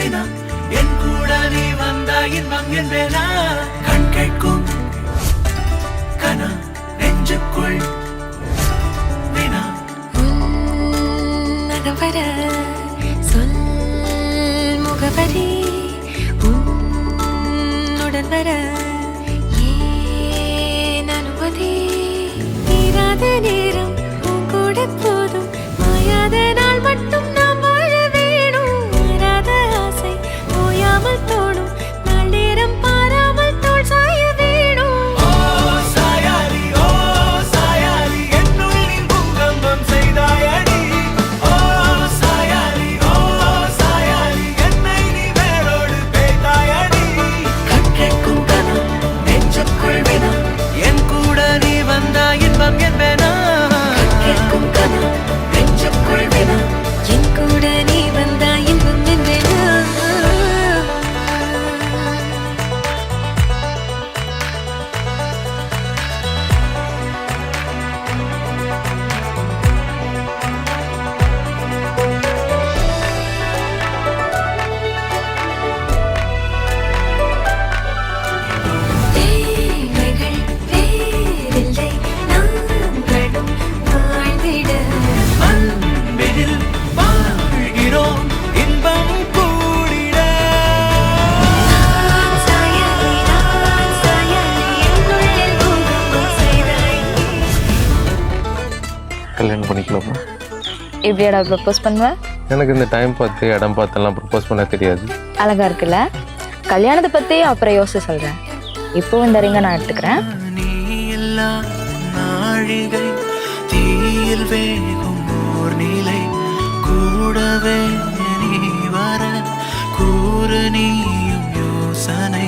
வினா என் கூட நீ வந்தா இன்பம் என்பேனா கண் கேட்கும் கனா நெஞ்சுக்குள் வினா நகவர சொல் முகவரி உன்னுடன் வர ஏன் அனுமதி தீராத நேரம் உன் கூட போதும் மாயாத நாள் மட்டும் நாம் வாழ வேணும் மாறாத ஆசை ஓயாமல் தோணும் நாள் நேரம் பாராமல் தோள் சாய வேணும் ஓ சாயாலி என்னுள் நீ பூகம்பம் செய்தாயடி ஓ சாயாலி என்னை நீ வேரோடு பேய்த்தாயடி கண் கேட்கும் கனா நெஞ்சுக்குள் வினா என் கூட நீ வந்தா இன்பம் என்பேனா கண் கேட்கும் கனா நெஞ்சுக்குள் வினா என் கூட நீ வந்தா இன்பம் என்றேனா தேவைகள் வேறில்லை நாங்களும் வாழ்ந்திட அன்பினில் வாழ்கிறோம் இன்பம் கூடிட சாயலி என்னுள்ளில் பூகம்பம் செய்தாய் கல்யாணம் பண்ணிக்கலாமா? இப்படியாடா ப்ரப்போஸ் பண்ணுவேன்? எனக்கு இந்த டைம் பார்த்து இடம் பார்த்தெல்லாம் ப்ரப்போஸ் பண்ண தெரியாது. அழகா இருக்குல்ல? கல்யாணத்தை பற்றி அப்புறம் யோசிச்சு சொல்கிறேன். இப்போ இந்த ரிங்கை நான் எடுத்துக்கிறேன். நீ எல்லா நாழிகை தீயில் வேகும் ஓர் நிலை கூடவே நீ வர கூறு நீயும் யோசனை